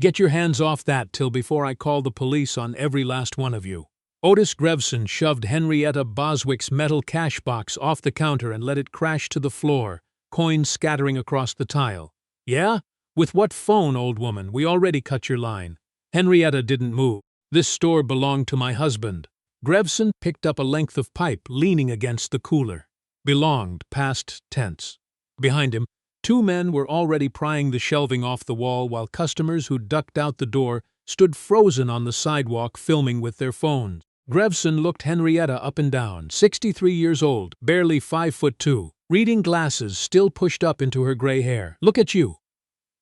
Get your hands off that till before I call the police on every last one of you." Otis Grevson shoved Henrietta Boswick's metal cash box off the counter and let it crash to the floor, coins scattering across the tile. "Yeah? With what phone, old woman? We already cut your line." Henrietta didn't move. "This store belonged to my husband." Grevson picked up a length of pipe, leaning against the cooler. Belonged, past tense. Behind him, two men were already prying the shelving off the wall while customers who ducked out the door stood frozen on the sidewalk filming with their phones. Grevson looked Henrietta up and down, 63 years old, barely 5'2", reading glasses still pushed up into her gray hair. "Look at you.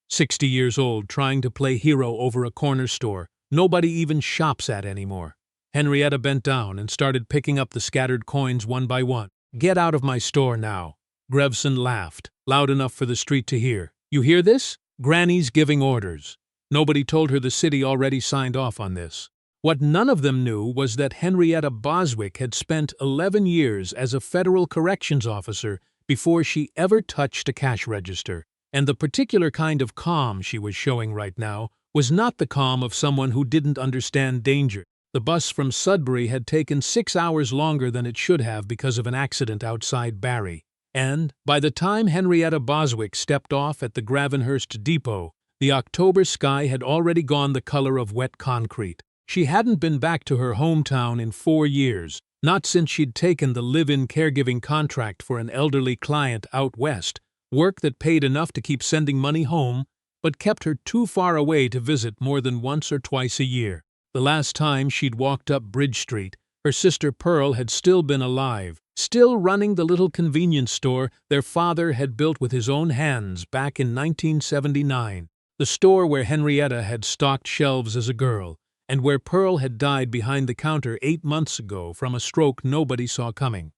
60 years old, trying to play hero over a corner store nobody even shops at anymore." Henrietta bent down and started picking up the scattered coins one by one. "Get out of my store now." Grevson laughed, loud enough for the street to hear. "You hear this? Granny's giving orders. Nobody told her the city already signed off on this." What none of them knew was that Henrietta Boswick had spent 11 years as a federal corrections officer before she ever touched a cash register. And the particular kind of calm she was showing right now was not the calm of someone who didn't understand danger. The bus from Sudbury had taken 6 hours longer than it should have because of an accident outside Barrie. And, by the time Henrietta Boswick stepped off at the Gravenhurst depot, the October sky had already gone the color of wet concrete. She hadn't been back to her hometown in 4 years, not since she'd taken the live-in caregiving contract for an elderly client out west, work that paid enough to keep sending money home, but kept her too far away to visit more than once or twice a year. The last time she'd walked up Bridge Street, her sister Pearl had still been alive, still running the little convenience store their father had built with his own hands back in 1979, the store where Henrietta had stocked shelves as a girl, and where Pearl had died behind the counter 8 months ago from a stroke nobody saw coming.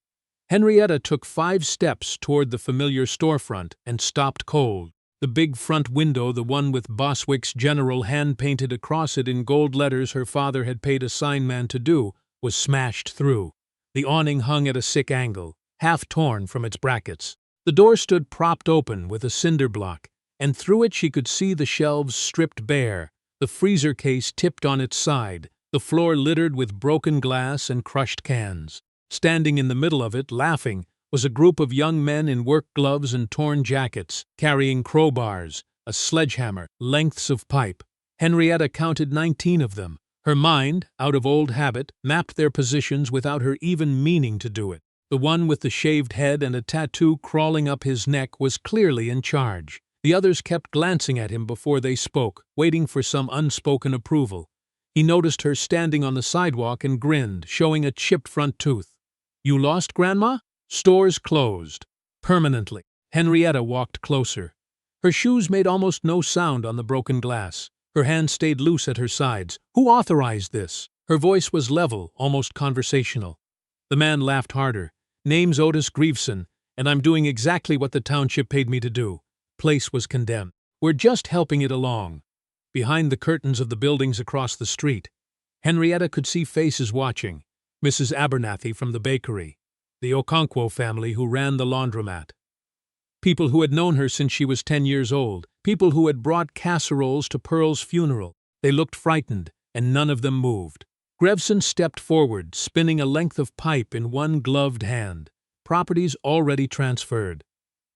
Henrietta took 5 steps toward the familiar storefront and stopped cold. The big front window, the one with Boswick's General hand-painted across it in gold letters her father had paid a signman to do, was smashed through. The awning hung at a sick angle, half torn from its brackets. The door stood propped open with a cinder block, and through it she could see the shelves stripped bare, the freezer case tipped on its side, the floor littered with broken glass and crushed cans. Standing in the middle of it, laughing, was a group of young men in work gloves and torn jackets, carrying crowbars, a sledgehammer, lengths of pipe. Henrietta counted 19 of them. Her mind, out of old habit, mapped their positions without her even meaning to do it. The one with the shaved head and a tattoo crawling up his neck was clearly in charge. The others kept glancing at him before they spoke, waiting for some unspoken approval. He noticed her standing on the sidewalk and grinned, showing a chipped front tooth. "You lost, Grandma?" "Store's closed. Permanently." Henrietta walked closer. Her shoes made almost no sound on the broken glass. Her hands stayed loose at her sides. "Who authorized this?" Her voice was level, almost conversational. The man laughed harder. "Name's Otis Grevson, and I'm doing exactly what the township paid me to do. Place was condemned. We're just helping it along." Behind the curtains of the buildings across the street, Henrietta could see faces watching. Mrs. Abernathy from the bakery, the Okonkwo family who ran the laundromat. People who had known her since she was 10 years old, people who had brought casseroles to Pearl's funeral. They looked frightened, and none of them moved. Grevson stepped forward, spinning a length of pipe in one gloved hand. Properties already transferred.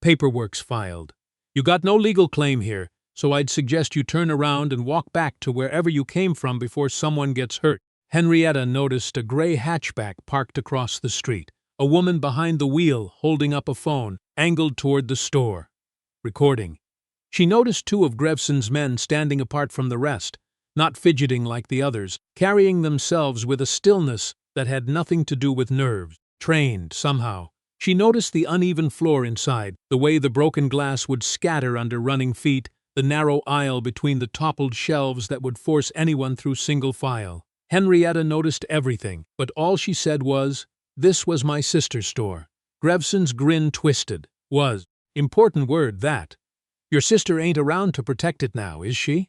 Paperwork's filed. "You got no legal claim here, so I'd suggest you turn around and walk back to wherever you came from before someone gets hurt." Henrietta noticed a gray hatchback parked across the street. A woman behind the wheel, holding up a phone, angled toward the store. Recording. She noticed 2 of Grevson's men standing apart from the rest, not fidgeting like the others, carrying themselves with a stillness that had nothing to do with nerves, trained somehow. She noticed the uneven floor inside, the way the broken glass would scatter under running feet, the narrow aisle between the toppled shelves that would force anyone through single file. Henrietta noticed everything, but all she said was, "This was my sister's store." Grevson's grin twisted. "Was." Important word, that. "Your sister ain't around to protect it now, is she?"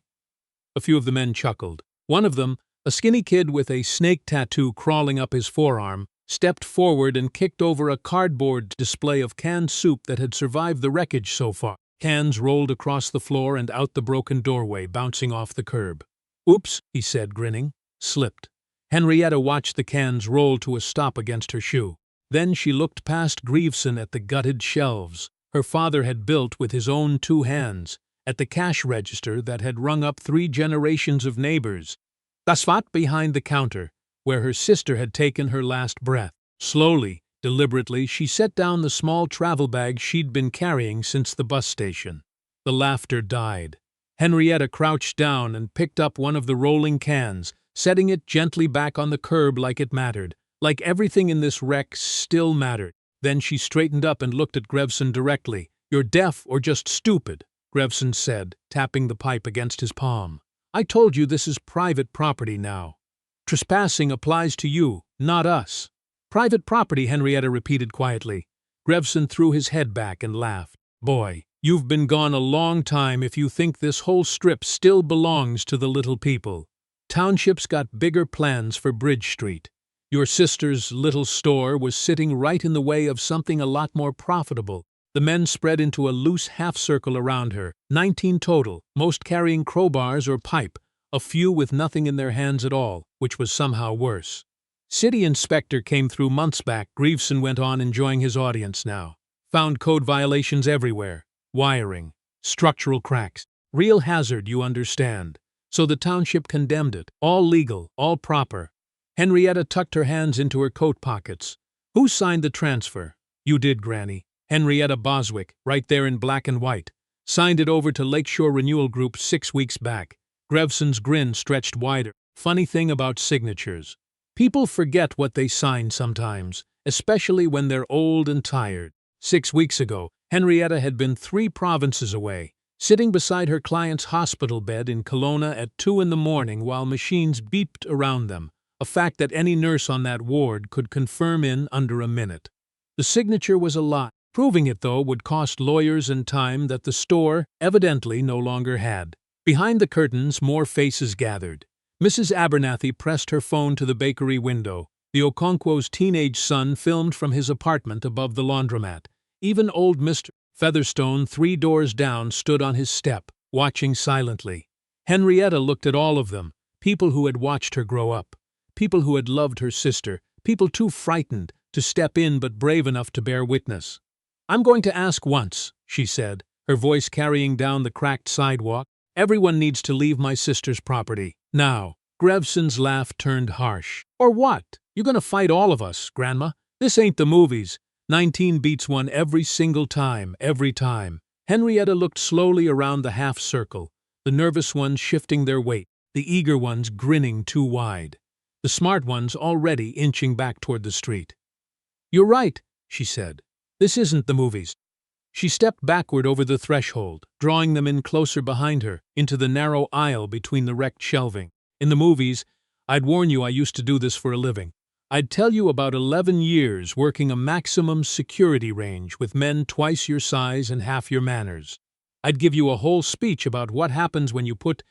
A few of the men chuckled. One of them, a skinny kid with a snake tattoo crawling up his forearm, stepped forward and kicked over a cardboard display of canned soup that had survived the wreckage so far. Cans rolled across the floor and out the broken doorway, bouncing off the curb. "Oops," he said, grinning. Slipped. Henrietta watched the cans roll to a stop against her shoe. Then she looked past Grieveson at the gutted shelves her father had built with his own 2 hands, at the cash register that had rung up 3 generations of neighbors. Das wat behind the counter, where her sister had taken her last breath. Slowly, deliberately, she set down the small travel bag she'd been carrying since the bus station. The laughter died. Henrietta crouched down and picked up one of the rolling cans, setting it gently back on the curb like it mattered, like everything in this wreck still mattered. Then she straightened up and looked at Grevson directly. "You're deaf or just stupid," Grevson said, tapping the pipe against his palm. "I told you this is private property now. Trespassing applies to you, not us." "Private property," Henrietta repeated quietly. Grevson threw his head back and laughed. "Boy, you've been gone a long time if you think this whole strip still belongs to the little people. Township's got bigger plans for Bridge Street. Your sister's little store was sitting right in the way of something a lot more profitable." The men spread into a loose half-circle around her, 19 total, most carrying crowbars or pipe, a few with nothing in their hands at all, which was somehow worse. "City inspector came through months back," Grieveson went on, enjoying his audience now. "Found code violations everywhere. Wiring, structural cracks. Real hazard, you understand. So the township condemned it. All legal, all proper." Henrietta tucked her hands into her coat pockets. "Who signed the transfer?" "You did, Granny. Henrietta Boswick, right there in black and white. Signed it over to Lakeshore Renewal Group 6 weeks back." Grevson's grin stretched wider. "Funny thing about signatures. People forget what they sign sometimes, especially when they're old and tired. 6 weeks ago, Henrietta had been 3 provinces away, sitting beside her client's hospital bed in Kelowna at 2 in the morning while machines beeped around them, a fact that any nurse on that ward could confirm in under a minute. The signature was a lie. Proving it, though, would cost lawyers and time that the store evidently no longer had. Behind the curtains, more faces gathered. Mrs. Abernathy pressed her phone to the bakery window. The Okonkwo's teenage son filmed from his apartment above the laundromat. Even old Mr. Featherstone, 3 doors down, stood on his step, watching silently. Henrietta looked at all of them, people who had watched her grow up, people who had loved her sister, people too frightened to step in but brave enough to bear witness. "I'm going to ask once," she said, her voice carrying down the cracked sidewalk. "Everyone needs to leave my sister's property. Now." Grevson's laugh turned harsh. "Or what? You gonna fight all of us, Grandma? This ain't the movies. 19 beats 1 every single time, every time." Henrietta looked slowly around the half-circle, the nervous ones shifting their weight, the eager ones grinning too wide, the smart ones already inching back toward the street. "You're right," she said. "This isn't the movies." She stepped backward over the threshold, drawing them in closer behind her, into the narrow aisle between the wrecked shelving. "In the movies, I'd warn you I used to do this for a living. I'd tell you about 11 years working a maximum security range with men twice your size and half your manners. I'd give you a whole speech about what happens when you put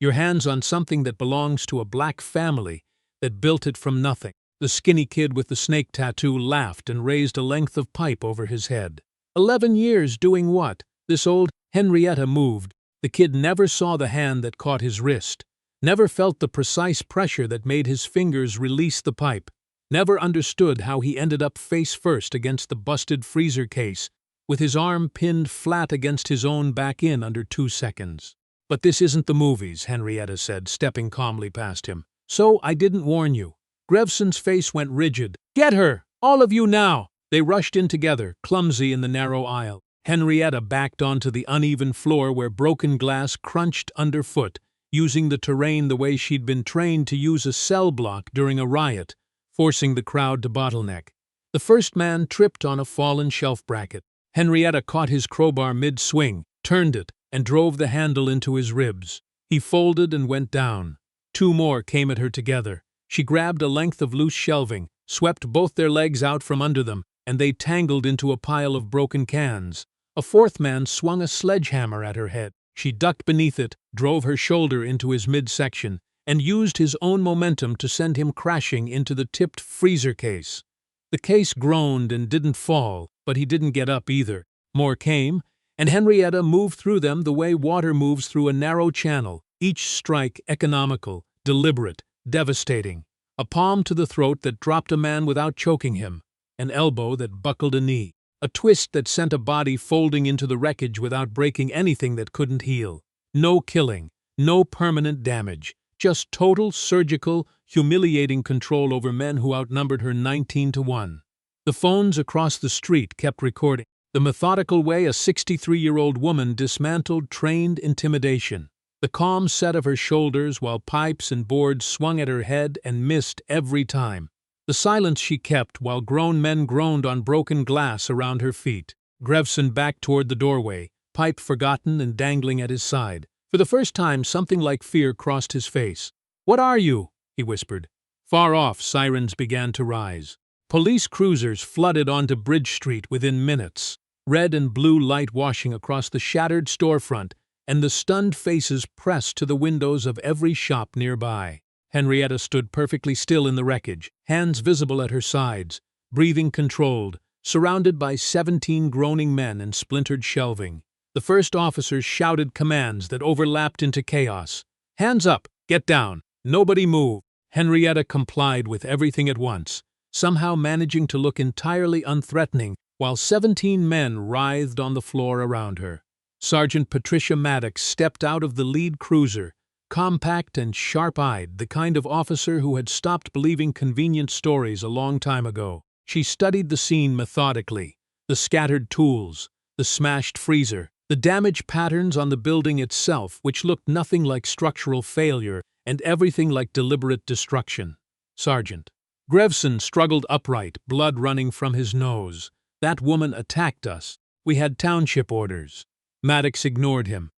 your hands on something that belongs to a black family that built it from nothing." The skinny kid with the snake tattoo laughed and raised a length of pipe over his head. 11 years doing what? This old Henrietta moved. The kid never saw the hand that caught his wrist, never felt the precise pressure that made his fingers release the pipe, never understood how he ended up face first against the busted freezer case, with his arm pinned flat against his own back in under 2 seconds. "But this isn't the movies," Henrietta said, stepping calmly past him. "So I didn't warn you." Grevson's face went rigid. "Get her! All of you now!" They rushed in together, clumsy in the narrow aisle. Henrietta backed onto the uneven floor where broken glass crunched underfoot, using the terrain the way she'd been trained to use a cell block during a riot, forcing the crowd to bottleneck. The first man tripped on a fallen shelf bracket. Henrietta caught his crowbar mid-swing, turned it, and drove the handle into his ribs. He folded and went down. 2 more came at her together. She grabbed a length of loose shelving, swept both their legs out from under them, and they tangled into a pile of broken cans. A 4th man swung a sledgehammer at her head. She ducked beneath it, drove her shoulder into his midsection, and used his own momentum to send him crashing into the tipped freezer case. The case groaned and didn't fall, but he didn't get up either. More came, and Henrietta moved through them the way water moves through a narrow channel, each strike economical, deliberate, devastating. A palm to the throat that dropped a man without choking him, an elbow that buckled a knee, a twist that sent a body folding into the wreckage without breaking anything that couldn't heal. No killing, no permanent damage, just total, surgical, humiliating control over men who outnumbered her 19-1. The phones across the street kept recording the methodical way a 63-year-old woman dismantled trained intimidation, the calm set of her shoulders while pipes and boards swung at her head and missed every time, the silence she kept while grown men groaned on broken glass around her feet. Grevson backed toward the doorway, pipe forgotten and dangling at his side. For the first time, something like fear crossed his face. "What are you?" he whispered. Far off, sirens began to rise. Police cruisers flooded onto Bridge Street within minutes, red and blue light washing across the shattered storefront, and the stunned faces pressed to the windows of every shop nearby. Henrietta stood perfectly still in the wreckage, hands visible at her sides, breathing controlled, surrounded by 17 groaning men and splintered shelving. The first officers shouted commands that overlapped into chaos. "Hands up! Get down! Nobody move!" Henrietta complied with everything at once, somehow managing to look entirely unthreatening while 17 men writhed on the floor around her. Sergeant Patricia Maddox stepped out of the lead cruiser, compact and sharp-eyed, the kind of officer who had stopped believing convenient stories a long time ago. She studied the scene methodically, the scattered tools, the smashed freezer, the damage patterns on the building itself, which looked nothing like structural failure and everything like deliberate destruction. "Sergeant." Grevson struggled upright, blood running from his nose. "That woman attacked us. We had township orders." Maddox ignored him.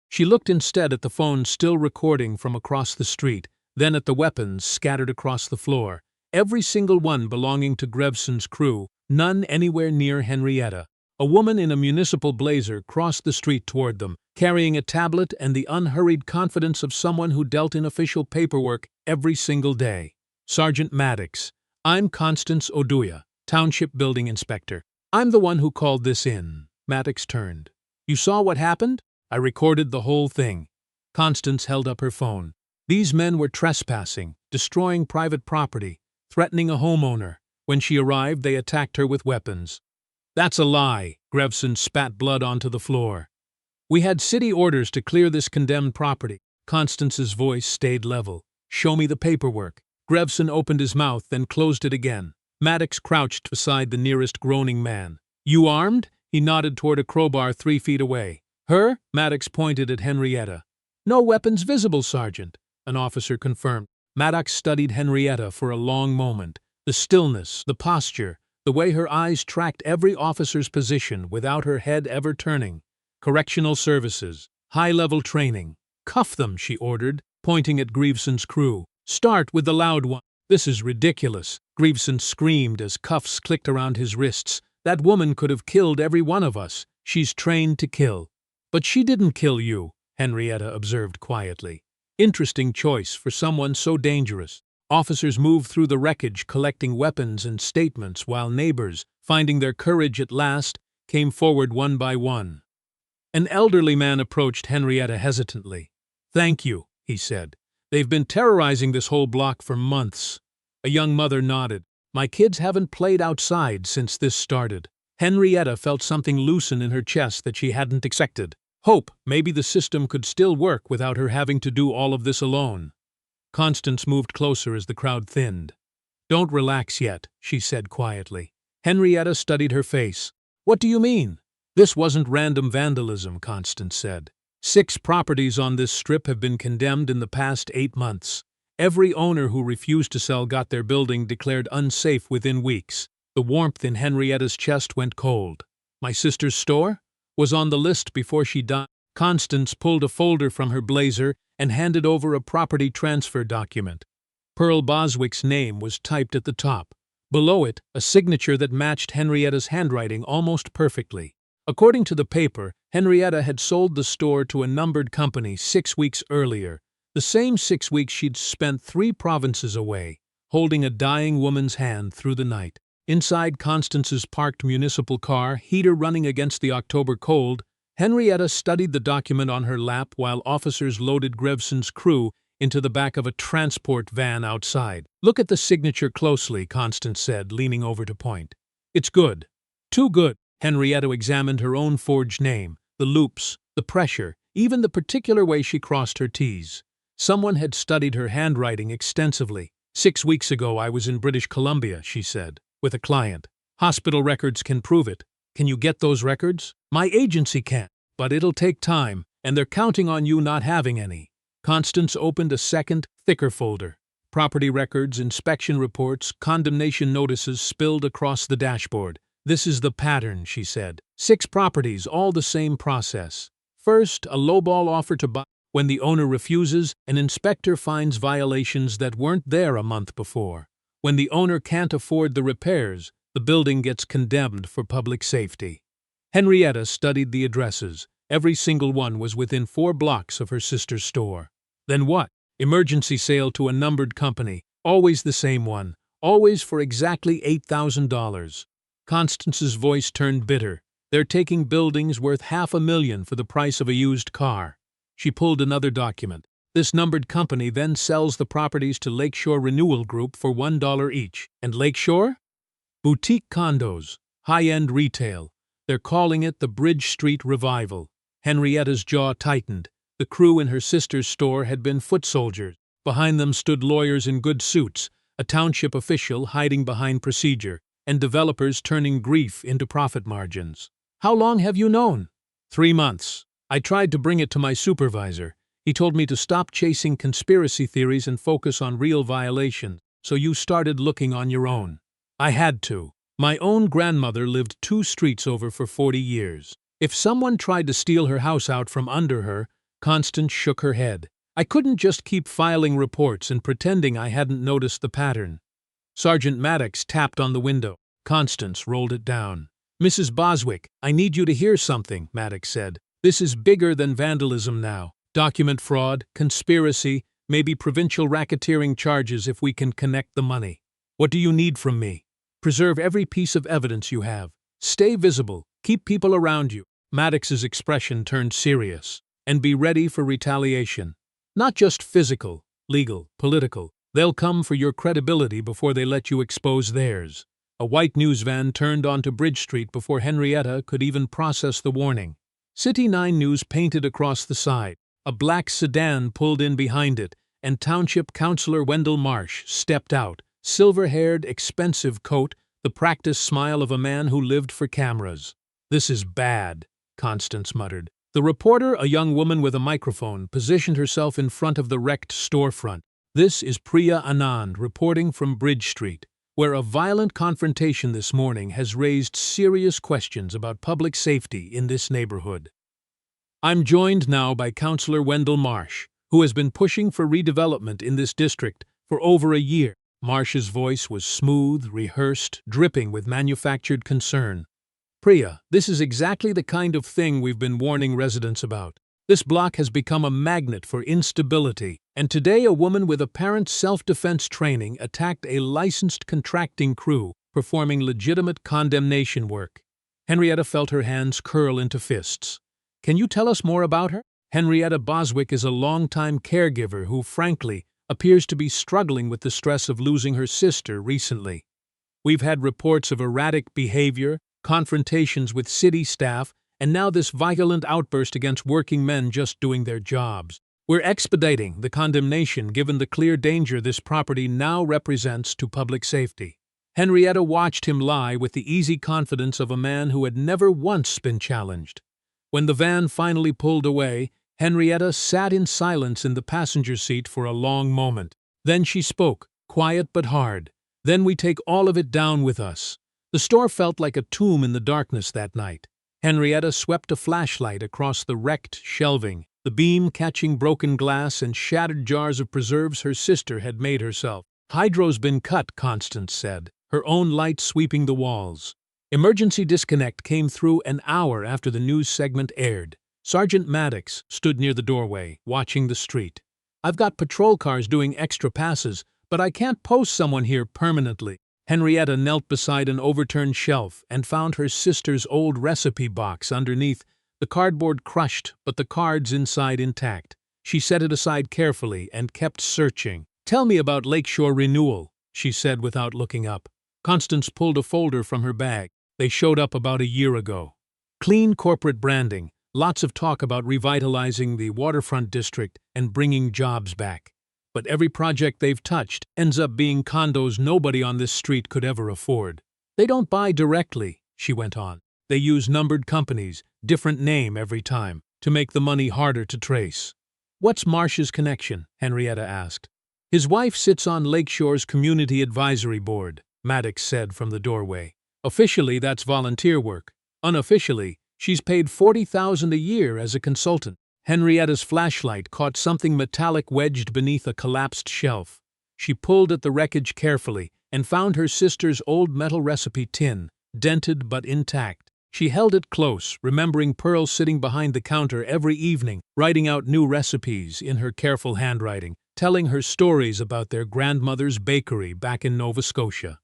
She looked instead at the phone still recording from across the street, then at the weapons scattered across the floor, every single one belonging to Grevson's crew, none anywhere near Henrietta. A woman in a municipal blazer crossed the street toward them, carrying a tablet and the unhurried confidence of someone who dealt in official paperwork every single day. "Sergeant Maddox, I'm Constance Oduya, Township Building Inspector. I'm the one who called this in." Maddox turned. "You saw what happened? I recorded the whole thing." Constance held up her phone. "These men were trespassing, destroying private property, threatening a homeowner. When she arrived, they attacked her with weapons." "That's a lie." Grevson spat blood onto the floor. "We had city orders to clear this condemned property." Constance's voice stayed level. "Show me the paperwork." Grevson opened his mouth, then closed it again. Maddox crouched beside the nearest groaning man. "You armed?" He nodded toward a crowbar 3 feet away. "Her?" Maddox pointed at Henrietta. "No weapons visible, Sergeant," an officer confirmed. Maddox studied Henrietta for a long moment. The stillness, the posture, the way her eyes tracked every officer's position without her head ever turning. "Correctional services. High-level training. Cuff them," she ordered, pointing at Greveson's crew. "Start with the loud one." "This is ridiculous," Greveson screamed as cuffs clicked around his wrists. "That woman could have killed every one of us. She's trained to kill." "But she didn't kill you," Henrietta observed quietly. "Interesting choice for someone so dangerous." Officers moved through the wreckage collecting weapons and statements while neighbors, finding their courage at last, came forward one by one. An elderly man approached Henrietta hesitantly. "Thank you," he said. "They've been terrorizing this whole block for months." A young mother nodded. "My kids haven't played outside since this started." Henrietta felt something loosen in her chest that she hadn't expected. Hope, maybe the system could still work without her having to do all of this alone. Constance moved closer as the crowd thinned. "Don't relax yet," she said quietly. Henrietta studied her face. "What do you mean?" "This wasn't random vandalism," Constance said. 6 properties on this strip have been condemned in the past 8 months. Every owner who refused to sell got their building declared unsafe within weeks. The warmth in Henrietta's chest went cold. "My sister's store?" "Was on the list before she died." Constance pulled a folder from her blazer and handed over a property transfer document. Pearl Boswick's name was typed at the top. Below it, a signature that matched Henrietta's handwriting almost perfectly. According to the paper, Henrietta had sold the store to a numbered company 6 weeks earlier, the same 6 weeks she'd spent 3 provinces away, holding a dying woman's hand through the night. Inside Constance's parked municipal car, heater running against the October cold, Henrietta studied the document on her lap while officers loaded Grevson's crew into the back of a transport van outside. "Look at the signature closely," Constance said, leaning over to point. "It's good. Too good." Henrietta examined her own forged name, the loops, the pressure, even the particular way she crossed her T's. Someone had studied her handwriting extensively. "6 weeks ago I was in British Columbia," she said, "with a client. Hospital records can prove it. Can you get those records?" "My agency can, but it'll take time, and they're counting on you not having any." Constance opened a second, thicker folder. Property records, inspection reports, condemnation notices spilled across the dashboard. "This is the pattern," she said. 6 properties, all the same process. First, a lowball offer to buy. When the owner refuses, an inspector finds violations that weren't there a month before. When the owner can't afford the repairs, the building gets condemned for public safety. Henrietta studied the addresses. Every single one was within 4 blocks of her sister's store. Then what? Emergency sale to a numbered company. Always the same one. Always for exactly $8,000. Constance's voice turned bitter. "They're taking buildings worth $500,000 for the price of a used car." She pulled another document. "This numbered company then sells the properties to Lakeshore Renewal Group for $1 each. And Lakeshore? Boutique condos. High-end retail. They're calling it the Bridge Street Revival." Henrietta's jaw tightened. The crew in her sister's store had been foot soldiers. Behind them stood lawyers in good suits, a township official hiding behind procedure, and developers turning grief into profit margins. "How long have you known?" 3 months. I tried to bring it to my supervisor. He told me to stop chasing conspiracy theories and focus on real violations, so you started looking on your own." "I had to. My own grandmother lived 2 streets over for 40 years. If someone tried to steal her house out from under her," Constance shook her head, "I couldn't just keep filing reports and pretending I hadn't noticed the pattern." Sergeant Maddox tapped on the window. Constance rolled it down. "Mrs. Boswick, I need you to hear something," Maddox said. "This is bigger than vandalism now. Document fraud, conspiracy, maybe provincial racketeering charges if we can connect the money. What do you need from me? Preserve every piece of evidence you have. Stay visible. Keep people around you." Maddox's expression turned serious. "And be ready for retaliation. Not just physical, legal, political. They'll come for your credibility before they let you expose theirs." A white news van turned onto Bridge Street before Henrietta could even process the warning. City 9 News painted across the side. A black sedan pulled in behind it, and Township Councillor Wendell Marsh stepped out, silver-haired, expensive coat, the practiced smile of a man who lived for cameras. "This is bad," Constance muttered. The reporter, a young woman with a microphone, positioned herself in front of the wrecked storefront. "This is Priya Anand reporting from Bridge Street, where a violent confrontation this morning has raised serious questions about public safety in this neighborhood. I'm joined now by Councillor Wendell Marsh, who has been pushing for redevelopment in this district for over a year." Marsh's voice was smooth, rehearsed, dripping with manufactured concern. "Priya, this is exactly the kind of thing we've been warning residents about. This block has become a magnet for instability, and today a woman with apparent self-defense training attacked a licensed contracting crew performing legitimate condemnation work." Henrietta felt her hands curl into fists. "Can you tell us more about her?" Henrietta Boswick is a longtime caregiver who, frankly, appears to be struggling with the stress of losing her sister recently. "We've had reports of erratic behavior, confrontations with city staff, and now this violent outburst against working men just doing their jobs. We're expediting the condemnation given the clear danger this property now represents to public safety." Henrietta watched him lie with the easy confidence of a man who had never once been challenged. When the van finally pulled away, Henrietta sat in silence in the passenger seat for a long moment. Then she spoke, quiet but hard. "Then we take all of it down with us." The store felt like a tomb in the darkness that night. Henrietta swept a flashlight across the wrecked shelving, the beam catching broken glass and shattered jars of preserves her sister had made herself. "Hydro's been cut," Constance said, her own light sweeping the walls. Emergency disconnect came through an hour after the news segment aired. Sergeant Maddox stood near the doorway, watching the street. "I've got patrol cars doing extra passes, but I can't post someone here permanently." Henrietta knelt beside an overturned shelf and found her sister's old recipe box underneath. The the cardboard crushed but the cards inside intact. She set it aside carefully and kept searching. "Tell me about Lakeshore Renewal," she said without looking up. Constance pulled a folder from her bag. They showed up about a year ago. Clean corporate branding, lots of talk about revitalizing the waterfront district and bringing jobs back. But every project they've touched ends up being condos nobody on this street could ever afford. "They don't buy directly," she went on. "They use numbered companies, different name every time, to make the money harder to trace." "What's Marsh's connection?" Henrietta asked. "His wife sits on Lakeshore's Community Advisory Board," Maddox said from the doorway. "Officially, that's volunteer work. Unofficially, she's paid $40,000 a year as a consultant." Henrietta's flashlight caught something metallic wedged beneath a collapsed shelf. She pulled at the wreckage carefully and found her sister's old metal recipe tin, dented but intact. She held it close, remembering Pearl sitting behind the counter every evening, writing out new recipes in her careful handwriting, telling her stories about their grandmother's bakery back in Nova Scotia.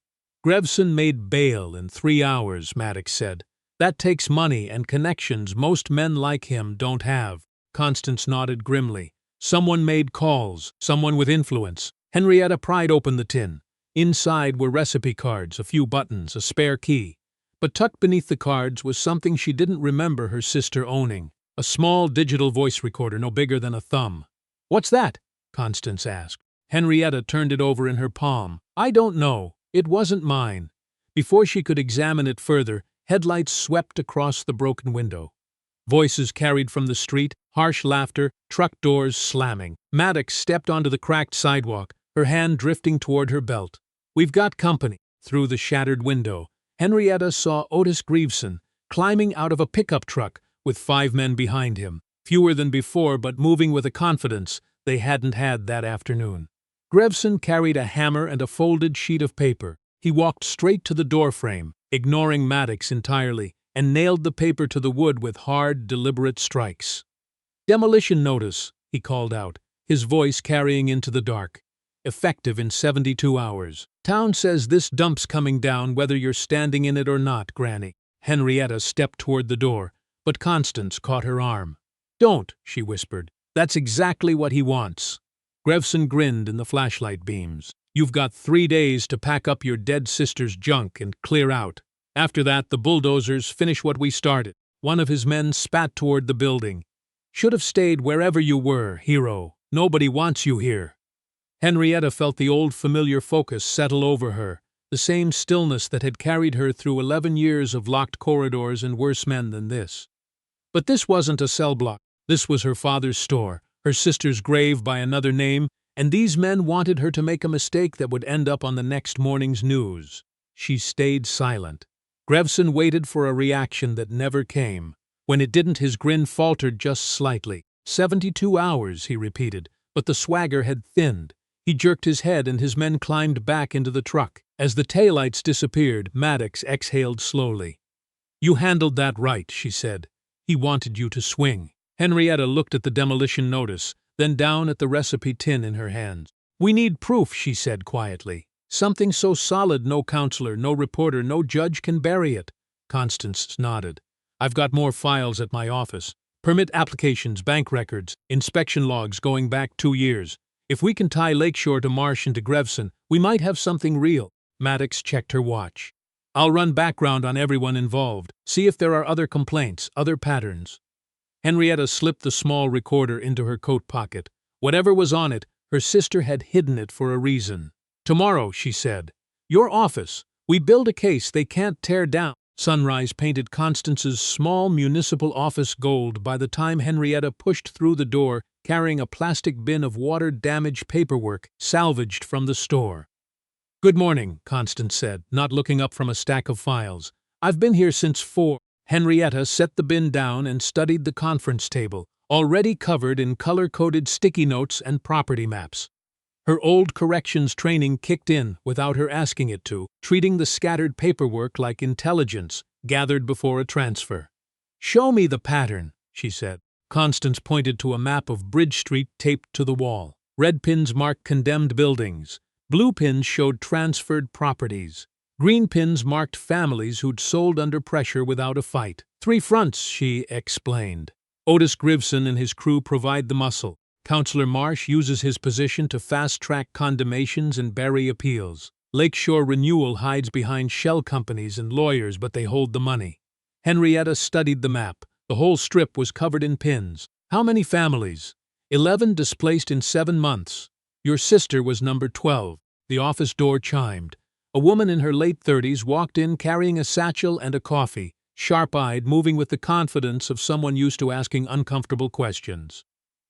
"Grevson made bail in 3 hours," Maddox said. "That takes money and connections most men like him don't have." Constance nodded grimly. "Someone made calls, someone with influence." Henrietta pried open the tin. Inside were recipe cards, a few buttons, a spare key. But tucked beneath the cards was something she didn't remember her sister owning. A small digital voice recorder no bigger than a thumb. "What's that?" Constance asked. Henrietta turned it over in her palm. "I don't know. It wasn't mine." Before she could examine it further, headlights swept across the broken window. Voices carried from the street, harsh laughter, truck doors slamming. Maddox stepped onto the cracked sidewalk, her hand drifting toward her belt. "We've got company." Through the shattered window, Henrietta saw Otis Grevson climbing out of a pickup truck with 5 men behind him, fewer than before but moving with a confidence they hadn't had that afternoon. Grevson carried a hammer and a folded sheet of paper. He walked straight to the doorframe, ignoring Maddox entirely, and nailed the paper to the wood with hard, deliberate strikes. "Demolition notice," he called out, his voice carrying into the dark. "Effective in 72 hours. Town says this dump's coming down whether you're standing in it or not, Granny." Henrietta stepped toward the door, but Constance caught her arm. "Don't," she whispered. "That's exactly what he wants." Grevson grinned in the flashlight beams. "You've got 3 days to pack up your dead sister's junk and clear out. After that, the bulldozers finish what we started." One of his men spat toward the building. "Should have stayed wherever you were, hero. Nobody wants you here." Henrietta felt the old familiar focus settle over her, the same stillness that had carried her through 11 years of locked corridors and worse men than this. But this wasn't a cell block. This was her father's store, her sister's grave by another name, and these men wanted her to make a mistake that would end up on the next morning's news. She stayed silent. Grevson waited for a reaction that never came. When it didn't, his grin faltered just slightly. 72 hours, he repeated, but the swagger had thinned. He jerked his head and his men climbed back into the truck. As the taillights disappeared, Maddox exhaled slowly. "You handled that right," she said. "He wanted you to swing." Henrietta looked at the demolition notice, then down at the recipe tin in her hands. "We need proof," she said quietly. "Something so solid no councillor, no reporter, no judge can bury it." Constance nodded. "I've got more files at my office. Permit applications, bank records, inspection logs going back 2 years. If we can tie Lakeshore to Marsh and to Grevson, we might have something real." Maddox checked her watch. "I'll run background on everyone involved, see if there are other complaints, other patterns." Henrietta slipped the small recorder into her coat pocket. Whatever was on it, her sister had hidden it for a reason. "Tomorrow," she said. "Your office. We build a case they can't tear down." Sunrise painted Constance's small municipal office gold by the time Henrietta pushed through the door carrying a plastic bin of water-damaged paperwork salvaged from the store. "Good morning," Constance said, not looking up from a stack of files. "I've been here since 4. Henrietta set the bin down and studied the conference table, already covered in color-coded sticky notes and property maps. Her old corrections training kicked in without her asking it to, treating the scattered paperwork like intelligence gathered before a transfer. "Show me the pattern," she said. Constance pointed to a map of Bridge Street taped to the wall. Red pins marked condemned buildings. Blue pins showed transferred properties. Green pins marked families who'd sold under pressure without a fight. 3 fronts, she explained. Otis Grivson and his crew provide the muscle. Councillor Marsh uses his position to fast-track condemnations and bury appeals. Lakeshore Renewal hides behind shell companies and lawyers, but they hold the money. Henrietta studied the map. The whole strip was covered in pins. How many families? 11 displaced in 7 months. Your sister was number 12. The office door chimed. A woman in her late 30s walked in carrying a satchel and a coffee, sharp-eyed, moving with the confidence of someone used to asking uncomfortable questions.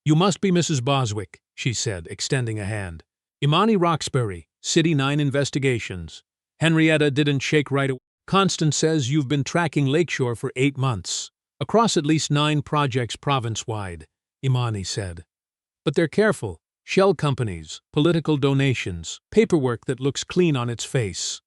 "You must be Mrs. Boswick," she said, extending a hand. "Imani Roxbury, City 9 Investigations." Henrietta didn't shake right away. "Constance says you've been tracking Lakeshore for 8 months. Across at least 9 projects province-wide," Imani said. "But they're careful. Shell companies, political donations, paperwork that looks clean on its face.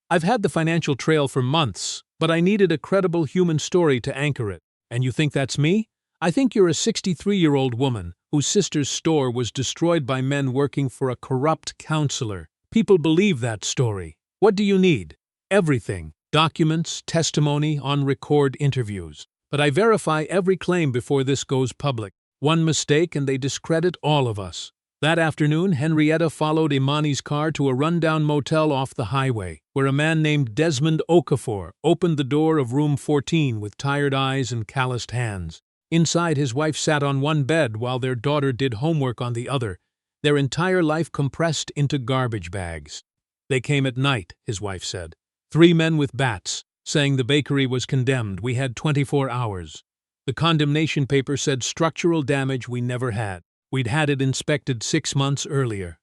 I've had the financial trail for months, but I needed a credible human story to anchor it. And you think that's me? I think you're a 63-year-old woman whose sister's store was destroyed by men working for a corrupt councillor. People believe that story. What do you need? Everything. Documents, testimony, on-record interviews. But I verify every claim before this goes public. One mistake and they discredit all of us." That afternoon, Henrietta followed Imani's car to a rundown motel off the highway, where a man named Desmond Okafor opened the door of room 14 with tired eyes and calloused hands. Inside, his wife sat on one bed while their daughter did homework on the other, their entire life compressed into garbage bags. "They came at night," his wife said. 3 men with bats, saying the bakery was condemned. We had 24 hours. The condemnation paper said structural damage we never had. We'd had it inspected 6 months earlier.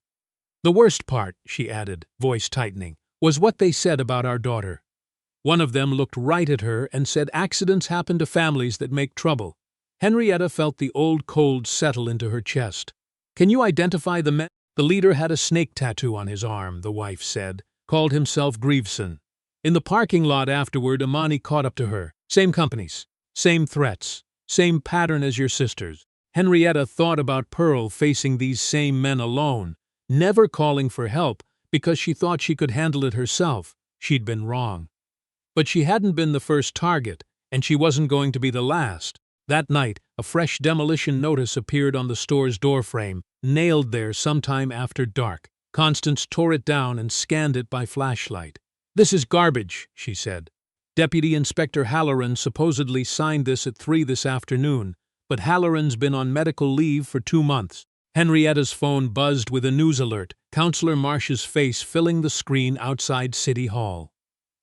"The worst part," she added, voice tightening, "was what they said about our daughter. One of them looked right at her and said accidents happen to families that make trouble." Henrietta felt the old cold settle into her chest. "Can you identify the men?" "The leader had a snake tattoo on his arm," the wife said, "called himself Grieveson. In the parking lot afterward, Imani caught up to her. Same companies, same threats, same pattern as your sister's." Henrietta thought about Pearl facing these same men alone, never calling for help because she thought she could handle it herself. She'd been wrong. But she hadn't been the first target, and she wasn't going to be the last. That night, a fresh demolition notice appeared on the store's doorframe, nailed there sometime after dark. Constance tore it down and scanned it by flashlight. "This is garbage," she said. "Deputy Inspector Halloran supposedly signed this at 3 this afternoon, but Halloran's been on medical leave for 2 months. Henrietta's phone buzzed with a news alert, Councillor Marsh's face filling the screen outside City Hall.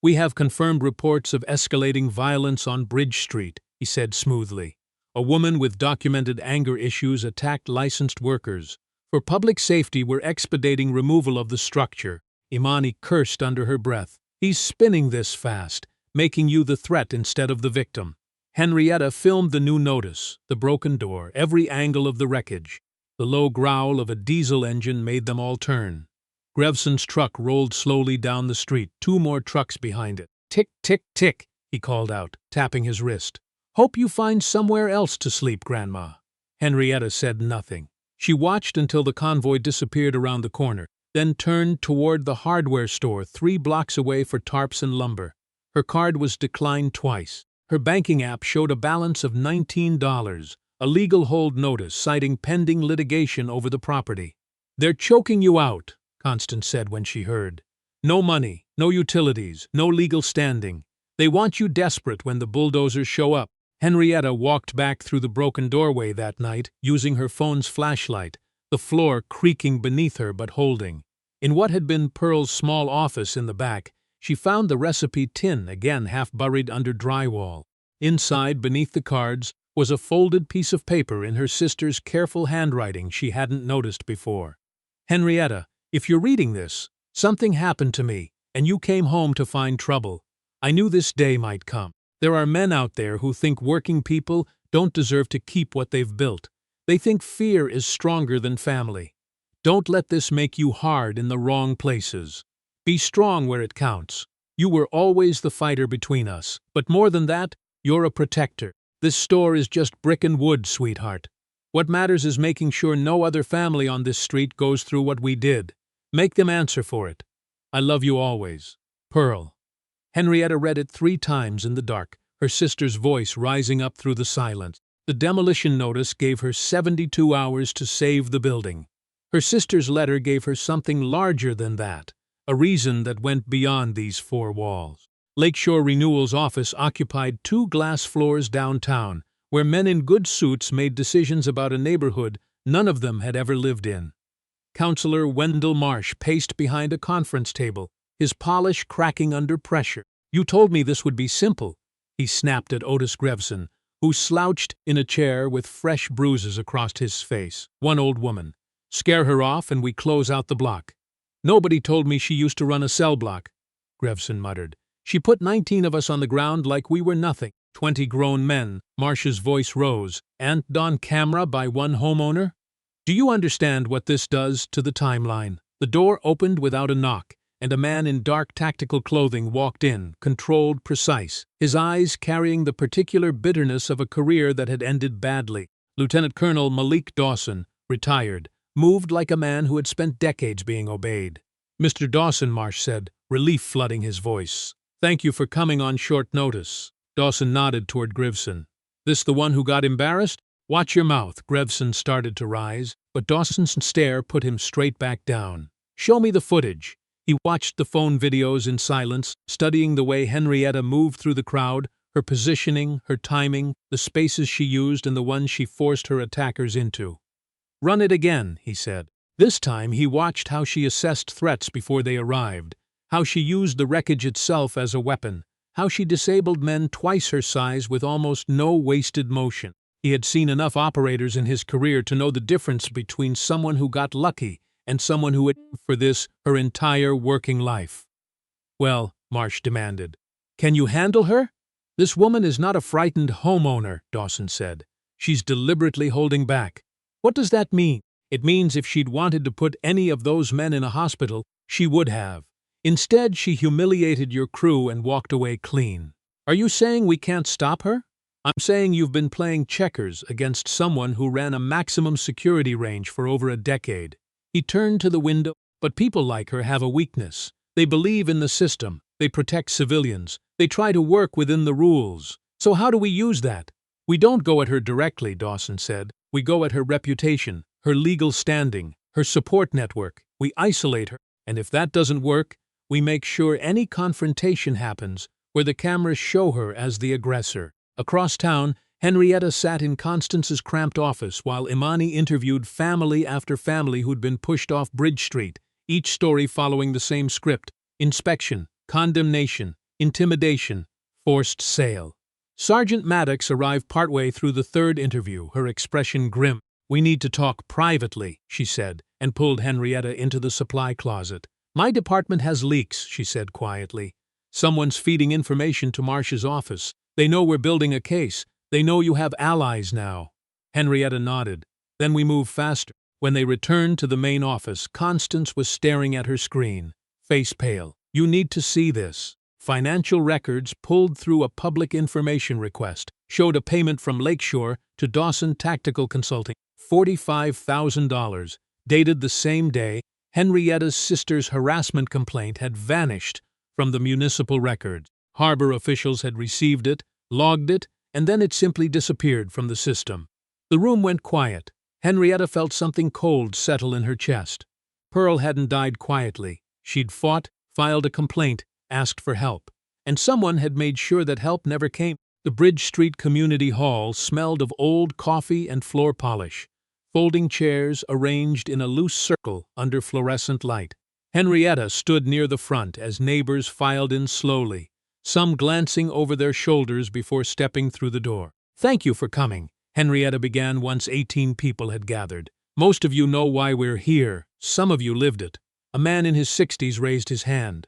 "We have confirmed reports of escalating violence on Bridge Street," he said smoothly. "A woman with documented anger issues attacked licensed workers. For public safety, we're expediting removal of the structure." Imani cursed under her breath. "He's spinning this fast, making you the threat instead of the victim." Henrietta filmed the new notice, the broken door, every angle of the wreckage. The low growl of a diesel engine made them all turn. Grevson's truck rolled slowly down the street, 2 more trucks behind it. "Tick, tick, tick," he called out, tapping his wrist. "Hope you find somewhere else to sleep, Grandma." Henrietta said nothing. She watched until the convoy disappeared around the corner, then turned toward the hardware store 3 blocks away for tarps and lumber. Her card was declined twice. Her banking app showed a balance of $19, a legal hold notice citing pending litigation over the property. "They're choking you out," Constance said when she heard. "No money, no utilities, no legal standing. They want you desperate when the bulldozers show up." Henrietta walked back through the broken doorway that night, using her phone's flashlight, the floor creaking beneath her but holding. In what had been Pearl's small office in the back, she found the recipe tin again half buried under drywall. Inside, beneath the cards, was a folded piece of paper in her sister's careful handwriting she hadn't noticed before. "Henrietta, if you're reading this, something happened to me, and you came home to find trouble. I knew this day might come. There are men out there who think working people don't deserve to keep what they've built. They think fear is stronger than family. Don't let this make you hard in the wrong places. Be strong where it counts. You were always the fighter between us, but more than that, you're a protector. This store is just brick and wood, sweetheart. What matters is making sure no other family on this street goes through what we did. Make them answer for it. I love you always. Pearl." Henrietta read it 3 times in the dark, her sister's voice rising up through the silence. The demolition notice gave her 72 hours to save the building. Her sister's letter gave her something larger than that, a reason that went beyond these four walls. Lakeshore Renewal's office occupied 2 glass floors downtown, where men in good suits made decisions about a neighborhood none of them had ever lived in. Councillor Wendell Marsh paced behind a conference table, his polish cracking under pressure. "You told me this would be simple," he snapped at Otis Grevson, who slouched in a chair with fresh bruises across his face. "One old woman. Scare her off and we close out the block." "Nobody told me she used to run a cell block," Grevson muttered. "She put 19 of us on the ground like we were nothing. 20 grown men," Marsh's voice rose, "and on camera by one homeowner. Do you understand what this does to the timeline?" The door opened without a knock, and a man in dark tactical clothing walked in, controlled, precise, his eyes carrying the particular bitterness of a career that had ended badly. Lieutenant Colonel Malik Dawson, retired, moved like a man who had spent decades being obeyed. "Mr. Dawson," Marsh said, relief flooding his voice. "Thank you for coming on short notice." Dawson nodded toward Grevson. "This the one who got embarrassed?" "Watch your mouth." Grevson started to rise, but Dawson's stare put him straight back down. "Show me the footage." He watched the phone videos in silence, studying the way Henrietta moved through the crowd, her positioning, her timing, the spaces she used and the ones she forced her attackers into. "Run it again," he said. This time he watched how she assessed threats before they arrived, how she used the wreckage itself as a weapon, how she disabled men twice her size with almost no wasted motion. He had seen enough operators in his career to know the difference between someone who got lucky and someone who had for this her entire working life. "Well," Marsh demanded, "can you handle her?" "This woman is not a frightened homeowner," Dawson said. "She's deliberately holding back." "What does that mean?" "It means if she'd wanted to put any of those men in a hospital, she would have. Instead, she humiliated your crew and walked away clean." "Are you saying we can't stop her?" "I'm saying you've been playing checkers against someone who ran a maximum security range for over a decade." He turned to the window. "But people like her have a weakness. They believe in the system. They protect civilians. They try to work within the rules. So how do we use that?" "We don't go at her directly," Dawson said. "We go at her reputation, her legal standing, her support network. We isolate her, and if that doesn't work, we make sure any confrontation happens where the cameras show her as the aggressor." Across town, Henrietta sat in Constance's cramped office while Imani interviewed family after family who'd been pushed off Bridge Street, each story following the same script: inspection, condemnation, intimidation, forced sale. Sergeant Maddox arrived partway through the third interview, her expression grim. "We need to talk privately," she said, and pulled Henrietta into the supply closet. "My department has leaks," she said quietly. "Someone's feeding information to Marsh's office. They know we're building a case. They know you have allies now." Henrietta nodded. "Then we move faster." When they returned to the main office, Constance was staring at her screen, face pale. "You need to see this." Financial records pulled through a public information request showed a payment from Lakeshore to Dawson Tactical Consulting, $45,000, dated the same day. Henrietta's sister's harassment complaint had vanished from the municipal records. Harbor officials had received it, logged it, and then it simply disappeared from the system. The room went quiet. Henrietta felt something cold settle in her chest. Pearl hadn't died quietly. She'd fought, filed a complaint, asked for help. And someone had made sure that help never came. The Bridge Street Community Hall smelled of old coffee and floor polish, folding chairs arranged in a loose circle under fluorescent light. Henrietta stood near the front as neighbors filed in slowly, some glancing over their shoulders before stepping through the door. "Thank you for coming," Henrietta began once 18 people had gathered. "Most of you know why we're here. Some of you lived it." A man in his 60s raised his hand.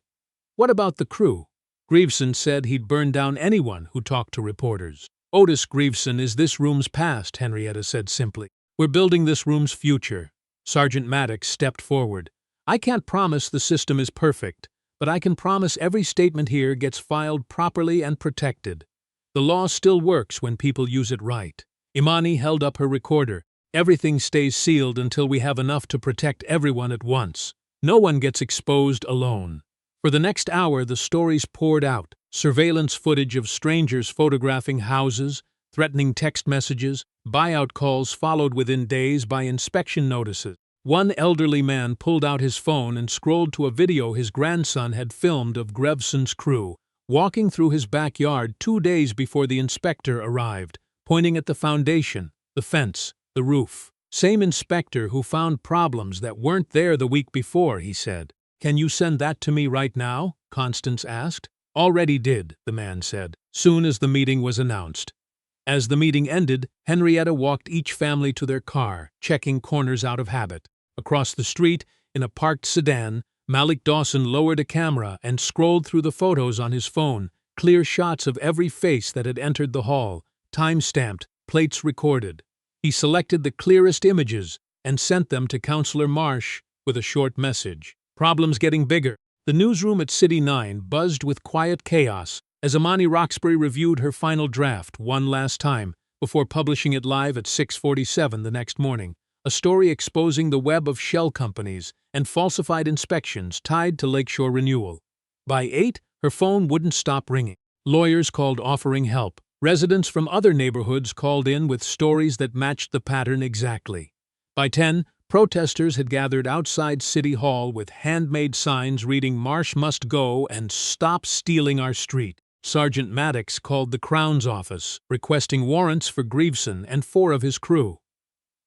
"What about the crew?" Grevson said he'd burn down anyone who talked to reporters. "Otis Grevson is this room's past," Henrietta said simply. "We're building this room's future." Sergeant Maddox stepped forward. "I can't promise the system is perfect, but I can promise every statement here gets filed properly and protected. The law still works when people use it right." Imani held up her recorder. "Everything stays sealed until we have enough to protect everyone at once. No one gets exposed alone." For the next hour, the stories poured out. Surveillance footage of strangers photographing houses, threatening text messages, buyout calls followed within days by inspection notices. One elderly man pulled out his phone and scrolled to a video his grandson had filmed of Grevson's crew, walking through his backyard 2 days before the inspector arrived, pointing at the foundation, the fence, the roof. Same inspector who found problems that weren't there the week before, he said. "Can you send that to me right now?" Constance asked. "Already did," the man said, soon as the meeting was announced. As the meeting ended, Henrietta walked each family to their car, checking corners out of habit. Across the street, in a parked sedan, Malik Dawson lowered a camera and scrolled through the photos on his phone, clear shots of every face that had entered the hall, time-stamped, plates recorded. He selected the clearest images and sent them to Councillor Marsh with a short message. Problems getting bigger. The newsroom at City 9 buzzed with quiet chaos as Amani Roxbury reviewed her final draft one last time before publishing it live at 6:47 the next morning, a story exposing the web of shell companies and falsified inspections tied to Lakeshore renewal. By 8, her phone wouldn't stop ringing. Lawyers called offering help. Residents from other neighborhoods called in with stories that matched the pattern exactly. By 10, protesters had gathered outside City Hall with handmade signs reading "Marsh must go" and "Stop stealing our street." Sergeant Maddox called the Crown's office, requesting warrants for Grevson and 4 of his crew.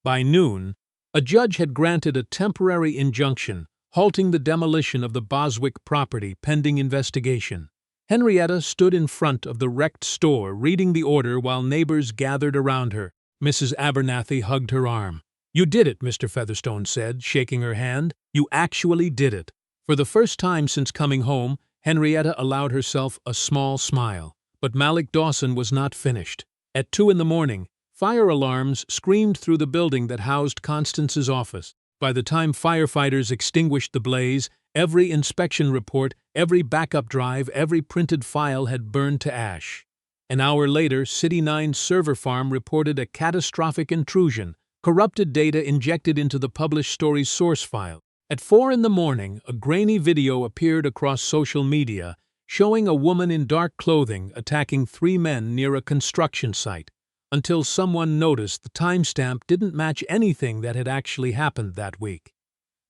By noon, a judge had granted a temporary injunction, halting the demolition of the Boswick property pending investigation. Henrietta stood in front of the wrecked store reading the order while neighbors gathered around her. Mrs. Abernathy hugged her arm. "You did it," Mr. Featherstone said, shaking her hand. "You actually did it." For the first time since coming home, Henrietta allowed herself a small smile. But Malik Dawson was not finished. At 2 in the morning, fire alarms screamed through the building that housed Constance's office. By the time firefighters extinguished the blaze, every inspection report, every backup drive, every printed file had burned to ash. An hour later, City 9's server farm reported a catastrophic intrusion, corrupted data injected into the published story's source file. At 4 in the morning, a grainy video appeared across social media, showing a woman in dark clothing attacking 3 men near a construction site, until someone noticed the timestamp didn't match anything that had actually happened that week.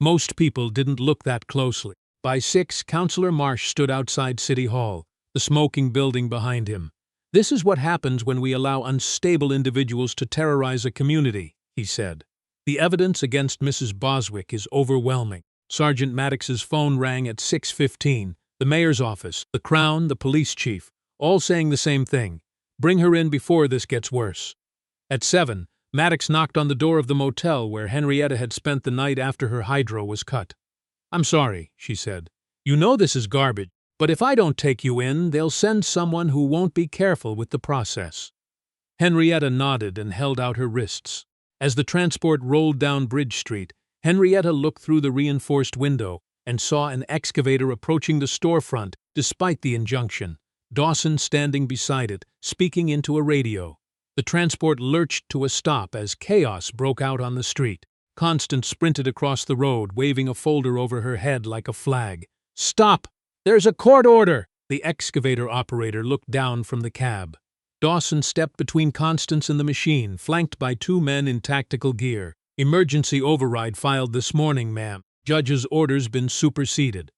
Most people didn't look that closely. By 6, Councillor Marsh stood outside City Hall, the smoking building behind him. "This is what happens when we allow unstable individuals to terrorize a community," he said. "The evidence against Mrs. Boswick is overwhelming." Sergeant Maddox's phone rang at 6:15, the mayor's office, the Crown, the police chief, all saying the same thing: "Bring her in before this gets worse." At 7, Maddox knocked on the door of the motel where Henrietta had spent the night after her hydro was cut. "I'm sorry," she said. "You know this is garbage, but if I don't take you in, they'll send someone who won't be careful with the process." Henrietta nodded and held out her wrists. As the transport rolled down Bridge Street, Henrietta looked through the reinforced window and saw an excavator approaching the storefront despite the injunction, Dawson standing beside it, speaking into a radio. The transport lurched to a stop as chaos broke out on the street. Constance sprinted across the road, waving a folder over her head like a flag. "Stop! There's a court order!" The excavator operator looked down from the cab. Dawson stepped between Constance and the machine, flanked by 2 men in tactical gear. "Emergency override filed this morning, ma'am. Judge's order's been superseded."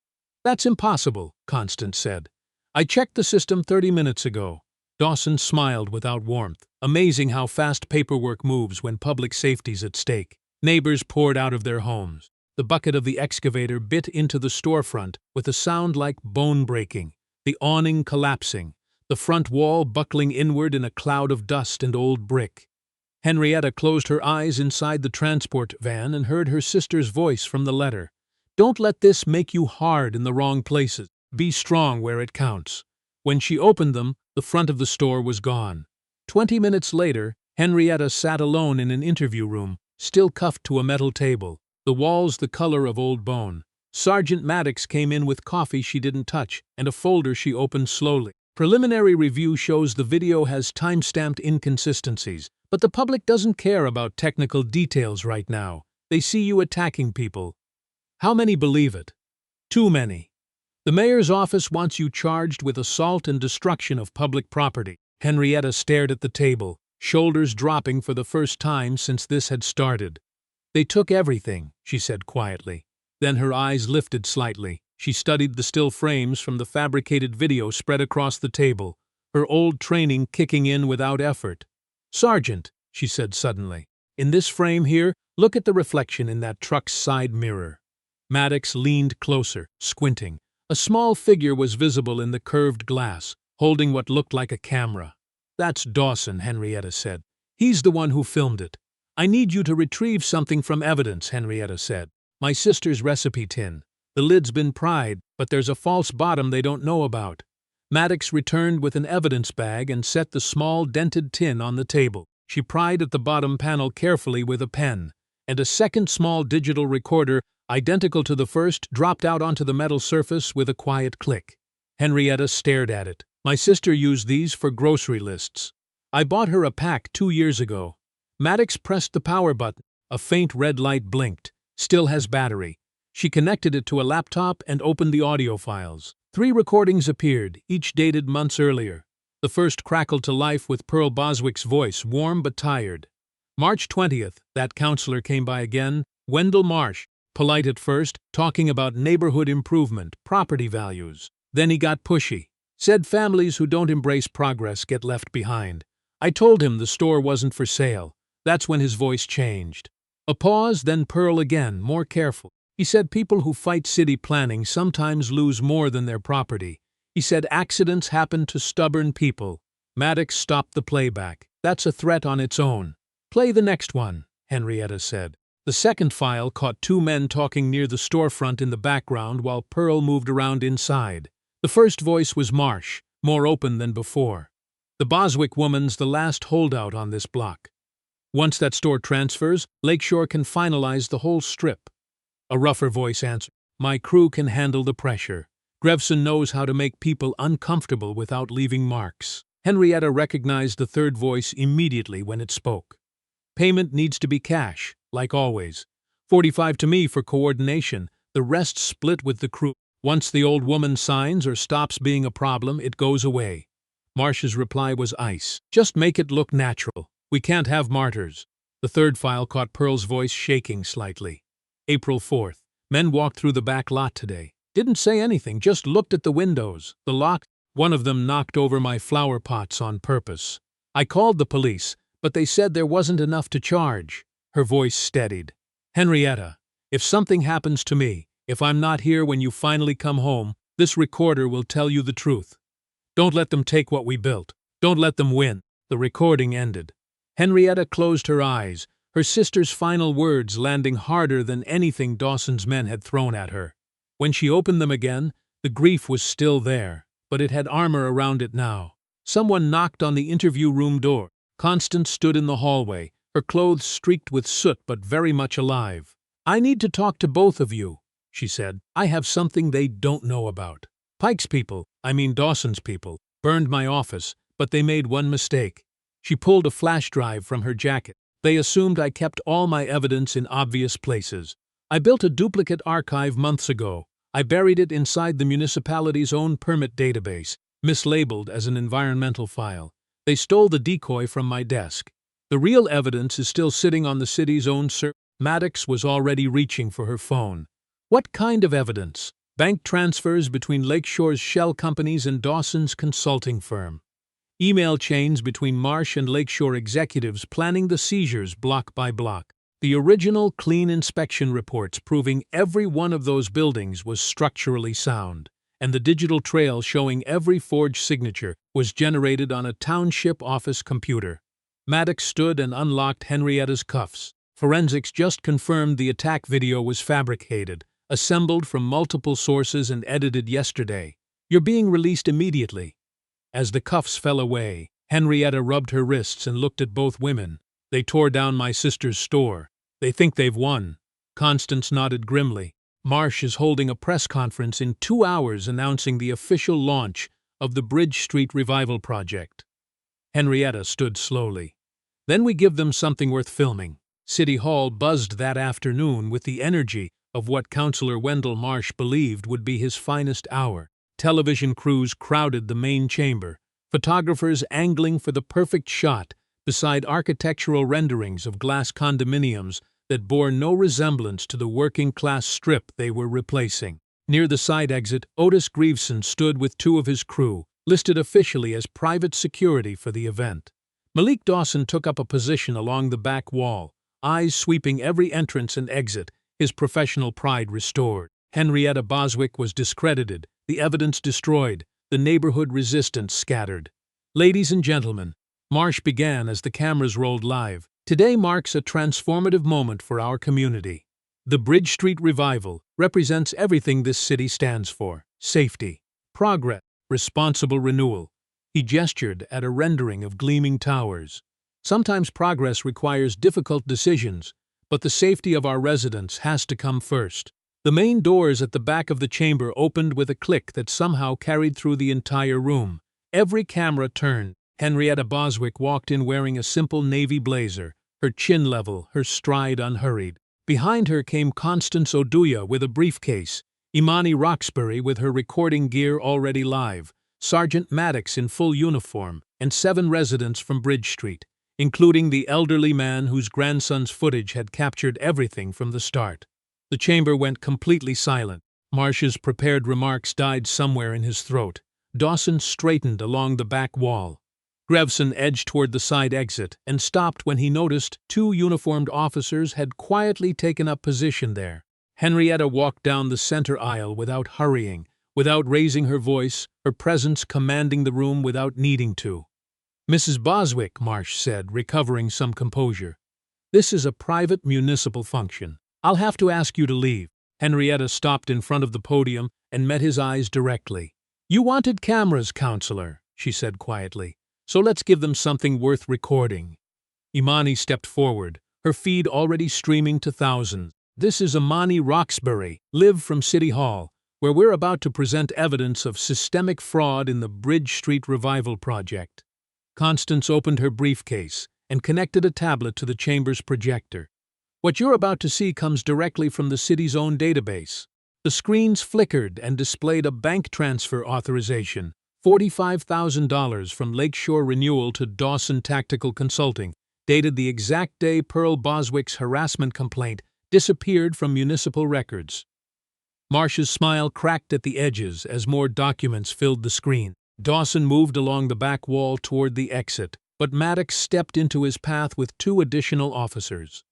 "That's impossible," Constance said. "I checked the system 30 minutes ago." Dawson smiled without warmth. Amazing how fast paperwork moves when public safety's at stake. Neighbors poured out of their homes. The bucket of the excavator bit into the storefront with a sound like bone breaking, the awning collapsing, the front wall buckling inward in a cloud of dust and old brick. Henrietta closed her eyes inside the transport van and heard her sister's voice from the letter. "Don't let this make you hard in the wrong places. Be strong where it counts." When she opened them, the front of the store was gone. 20 minutes later, Henrietta sat alone in an interview room, still cuffed to a metal table, the walls the color of old bone. Sergeant Maddox came in with coffee she didn't touch and a folder she opened slowly. "Preliminary review shows the video has time-stamped inconsistencies, but the public doesn't care about technical details right now. They see you attacking people." "How many believe it?" "Too many." The mayor's office wants you charged with assault and destruction of public property. Henrietta stared at the table, shoulders dropping for the first time since this had started. They took everything, she said quietly. Then her eyes lifted slightly. She studied the still frames from the fabricated video spread across the table, her old training kicking in without effort. "Sergeant," she said suddenly, "in this frame here, look at the reflection in that truck's side mirror." Maddox leaned closer, squinting. A small figure was visible in the curved glass, holding what looked like a camera. "That's Dawson," Henrietta said. "He's the one who filmed it." "I need you to retrieve something from evidence," Henrietta said. "My sister's recipe tin. The lid's been pried, but there's a false bottom they don't know about." Maddox returned with an evidence bag and set the small dented tin on the table. She pried at the bottom panel carefully with a pen, and a second small digital recorder, identical to the first, dropped out onto the metal surface with a quiet click. Henrietta stared at it. "My sister used these for grocery lists. I bought her a pack 2 years ago." Maddox pressed the power button. A faint red light blinked. "Still has battery." She connected it to a laptop and opened the audio files. 3 recordings appeared, each dated months earlier. The first crackled to life with Pearl Boswick's voice, warm but tired. March 20th, that councillor came by again, Wendell Marsh, polite at first, talking about neighborhood improvement, property values. Then he got pushy. Said families who don't embrace progress get left behind. I told him the store wasn't for sale. That's when his voice changed. A pause, then Pearl again, more careful. He said people who fight city planning sometimes lose more than their property. He said accidents happen to stubborn people. Maddox stopped the playback. "That's a threat on its own." "Play the next one," Henrietta said. The second file caught 2 men talking near the storefront in the background while Pearl moved around inside. The first voice was Marsh, more open than before. "The Boswick woman's the last holdout on this block. Once that store transfers, Lakeshore can finalize the whole strip." A rougher voice answered, "My crew can handle the pressure. Grevson knows how to make people uncomfortable without leaving marks." Henrietta recognized the third voice immediately when it spoke. "Payment needs to be cash, like always. 45 to me for coordination, the rest split with the crew. Once the old woman signs or stops being a problem, it goes away." Marsh's reply was ice. "Just make it look natural. We can't have martyrs." The third file caught Pearl's voice shaking slightly. April 4th. "Men walked through the back lot today. Didn't say anything, just looked at the windows. The lock. One of them knocked over my flower pots on purpose. I called the police, but they said there wasn't enough to charge." Her voice steadied. "Henrietta, if something happens to me, if I'm not here when you finally come home, this recorder will tell you the truth. Don't let them take what we built. Don't let them win." The recording ended. Henrietta closed her eyes, her sister's final words landing harder than anything Dawson's men had thrown at her. When she opened them again, the grief was still there, but it had armor around it now. Someone knocked on the interview room door. Constance stood in the hallway, her clothes streaked with soot but very much alive. "I need to talk to both of you," she said. "I have something they don't know about. Pike's people, Dawson's people, burned my office, but they made one mistake." She pulled a flash drive from her jacket. "They assumed I kept all my evidence in obvious places. I built a duplicate archive months ago. I buried it inside the municipality's own permit database, mislabeled as an environmental file. They stole the decoy from my desk. The real evidence is still sitting on the city's own server." Maddox was already reaching for her phone. "What kind of evidence?" "Bank transfers between Lakeshore's shell companies and Dawson's consulting firm. Email chains between Marsh and Lakeshore executives planning the seizures block by block. The original clean inspection reports proving every one of those buildings was structurally sound, and the digital trail showing every forged signature was generated on a township office computer." Maddox stood and unlocked Henrietta's cuffs. "Forensics just confirmed the attack video was fabricated, assembled from multiple sources and edited yesterday. You're being released immediately." As the cuffs fell away, Henrietta rubbed her wrists and looked at both women. "They tore down my sister's store. They think they've won." Constance nodded grimly. "Marsh is holding a press conference in 2 hours announcing the official launch of the Bridge Street Revival Project." Henrietta stood slowly. "Then we give them something worth filming." City Hall buzzed that afternoon with the energy of what Councillor Wendell Marsh believed would be his finest hour. Television crews crowded the main chamber, photographers angling for the perfect shot beside architectural renderings of glass condominiums that bore no resemblance to the working-class strip they were replacing. Near the side exit, Otis Grieveson stood with two of his crew, listed officially as private security for the event. Malik Dawson took up a position along the back wall, eyes sweeping every entrance and exit, his professional pride restored. Henrietta Boswick was discredited, the evidence destroyed, the neighborhood resistance scattered. Ladies and gentlemen, Marsh began as the cameras rolled live. Today marks a transformative moment for our community. The Bridge Street Revival represents everything this city stands for: safety, progress, responsible renewal. He gestured at a rendering of gleaming towers. Sometimes progress requires difficult decisions, but the safety of our residents has to come first. The main doors at the back of the chamber opened with a click that somehow carried through the entire room. Every camera turned. Henrietta Boswick walked in wearing a simple navy blazer, her chin level, her stride unhurried. Behind her came Constance Oduya with a briefcase, Imani Roxbury with her recording gear already live, Sergeant Maddox in full uniform, and 7 residents from Bridge Street, including the elderly man whose grandson's footage had captured everything from the start. The chamber went completely silent. Marsh's prepared remarks died somewhere in his throat. Dawson straightened along the back wall. Grieveson edged toward the side exit and stopped when he noticed 2 uniformed officers had quietly taken up position there. Henrietta walked down the center aisle without hurrying, without raising her voice, her presence commanding the room without needing to. "Mrs. Boswick," Marsh said, recovering some composure, "this is a private municipal function. I'll have to ask you to leave." Henrietta stopped in front of the podium and met his eyes directly. "You wanted cameras, Councillor," she said quietly, "so let's give them something worth recording." Imani stepped forward, her feed already streaming to thousands. "This is Imani Roxbury, live from City Hall, where we're about to present evidence of systemic fraud in the Bridge Street Revival project." Constance opened her briefcase and connected a tablet to the chamber's projector. "What you're about to see comes directly from the city's own database." The screens flickered and displayed a bank transfer authorization, $45,000 from Lakeshore Renewal to Dawson Tactical Consulting, dated the exact day Pearl Boswick's harassment complaint disappeared from municipal records. Marsh's smile cracked at the edges as more documents filled the screen. Dawson moved along the back wall toward the exit, but Maddox stepped into his path with 2 additional officers.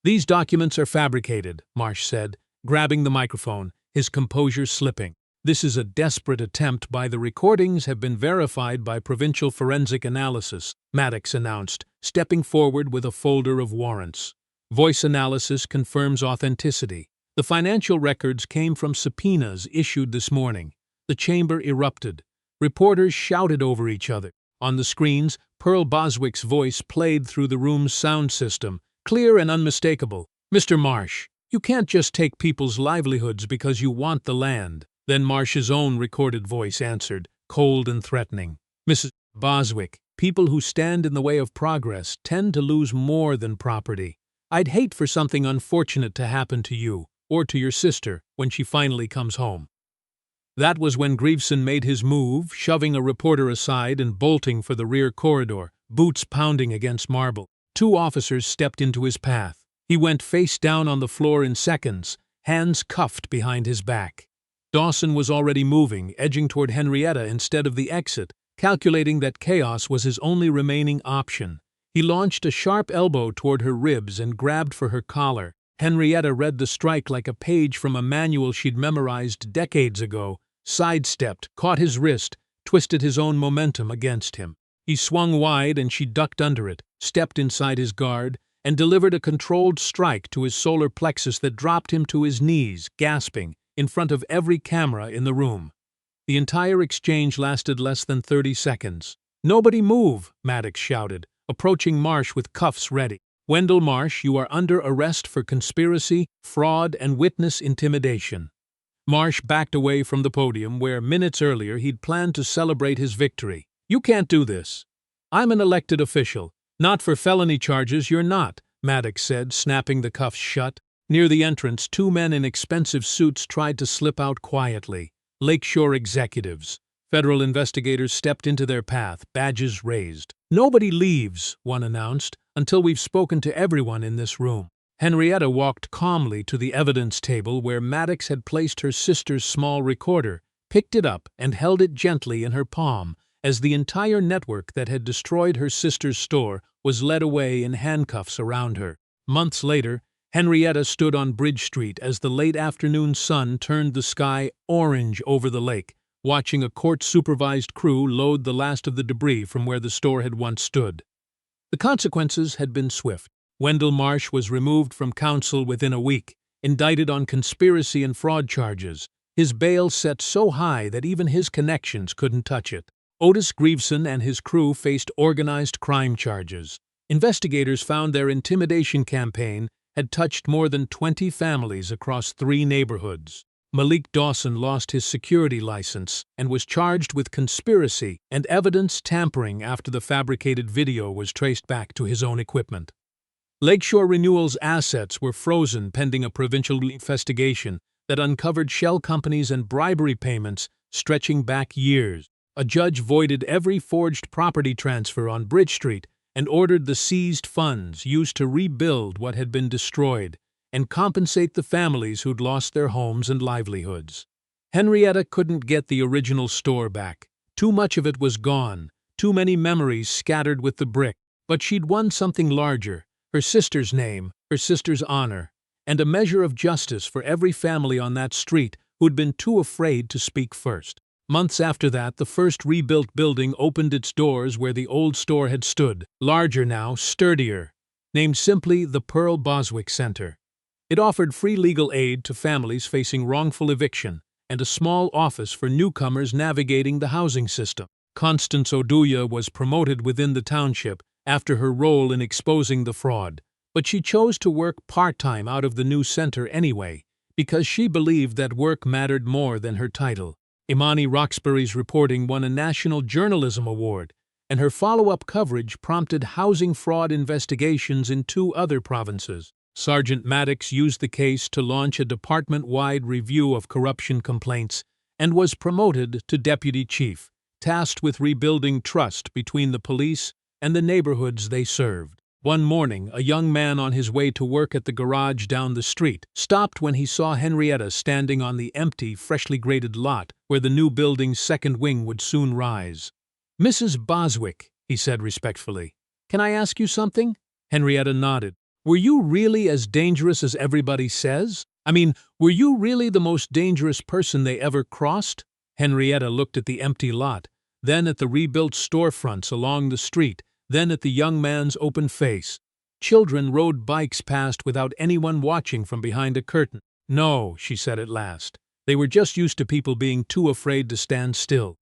"These documents are fabricated," Marsh said, grabbing the microphone, his composure slipping. "This is a desperate attempt by the recordings have been verified by provincial forensic analysis," Maddox announced, stepping forward with a folder of warrants. "Voice analysis confirms authenticity. The financial records came from subpoenas issued this morning." The chamber erupted. Reporters shouted over each other. On the screens, Pearl Boswick's voice played through the room's sound system, clear and unmistakable. "Mr. Marsh, you can't just take people's livelihoods because you want the land." Then Marsh's own recorded voice answered, cold and threatening. "Mrs. Boswick, people who stand in the way of progress tend to lose more than property. I'd hate for something unfortunate to happen to you, or to your sister, when she finally comes home." That was when Grieveson made his move, shoving a reporter aside and bolting for the rear corridor, boots pounding against marble. 2 officers stepped into his path. He went face down on the floor in seconds, hands cuffed behind his back. Dawson was already moving, edging toward Henrietta instead of the exit, calculating that chaos was his only remaining option. He launched a sharp elbow toward her ribs and grabbed for her collar. Henrietta read the strike like a page from a manual she'd memorized decades ago, sidestepped, caught his wrist, twisted his own momentum against him. He swung wide and she ducked under it, stepped inside his guard, and delivered a controlled strike to his solar plexus that dropped him to his knees, gasping, in front of every camera in the room. The entire exchange lasted less than 30 seconds. "Nobody move," Maddox shouted, approaching Marsh with cuffs ready. "Wendell Marsh, you are under arrest for conspiracy, fraud, and witness intimidation." Marsh backed away from the podium where, minutes earlier, he'd planned to celebrate his victory. "You can't do this. I'm an elected official. Not for felony charges, you're not," Maddox said, snapping the cuffs shut. Near the entrance, two men in expensive suits tried to slip out quietly. Lakeshore executives. Federal investigators stepped into their path, badges raised. "Nobody leaves," one announced, "until we've spoken to everyone in this room." Henrietta walked calmly to the evidence table where Maddox had placed her sister's small recorder, picked it up, and held it gently in her palm as the entire network that had destroyed her sister's store was led away in handcuffs around her. Months later, Henrietta stood on Bridge Street as the late afternoon sun turned the sky orange over the lake, watching a court-supervised crew load the last of the debris from where the store had once stood. The consequences had been swift. Wendell Marsh was removed from council within a week, indicted on conspiracy and fraud charges, his bail set so high that even his connections couldn't touch it. Otis Grieveson and his crew faced organized crime charges. Investigators found their intimidation campaign had touched more than 20 families across 3 neighborhoods. Malik Dawson lost his security license and was charged with conspiracy and evidence tampering after the fabricated video was traced back to his own equipment. Lakeshore Renewal's assets were frozen pending a provincial investigation that uncovered shell companies and bribery payments stretching back years. A judge voided every forged property transfer on Bridge Street and ordered the seized funds used to rebuild what had been destroyed and compensate the families who'd lost their homes and livelihoods. Henrietta couldn't get the original store back. Too much of it was gone, too many memories scattered with the brick. But she'd won something larger, her sister's name, her sister's honor, and a measure of justice for every family on that street who'd been too afraid to speak first. Months after that, the first rebuilt building opened its doors where the old store had stood, larger now, sturdier, named simply the Pearl Boswick Center. It offered free legal aid to families facing wrongful eviction and a small office for newcomers navigating the housing system. Constance Oduya was promoted within the township after her role in exposing the fraud, but she chose to work part-time out of the new center anyway, because she believed that work mattered more than her title. Imani Roxbury's reporting won a National Journalism Award, and her follow-up coverage prompted housing fraud investigations in 2 other provinces. Sergeant Maddox used the case to launch a department-wide review of corruption complaints and was promoted to deputy chief, tasked with rebuilding trust between the police and the neighborhoods they served. One morning, a young man on his way to work at the garage down the street stopped when he saw Henrietta standing on the empty, freshly graded lot where the new building's second wing would soon rise. "Mrs. Boswick," he said respectfully, "can I ask you something?" Henrietta nodded. "Were you really as dangerous as everybody says? Were you really the most dangerous person they ever crossed?" Henrietta looked at the empty lot, then at the rebuilt storefronts along the street, then at the young man's open face. Children rode bikes past without anyone watching from behind a curtain. "No," she said at last. "They were just used to people being too afraid to stand still."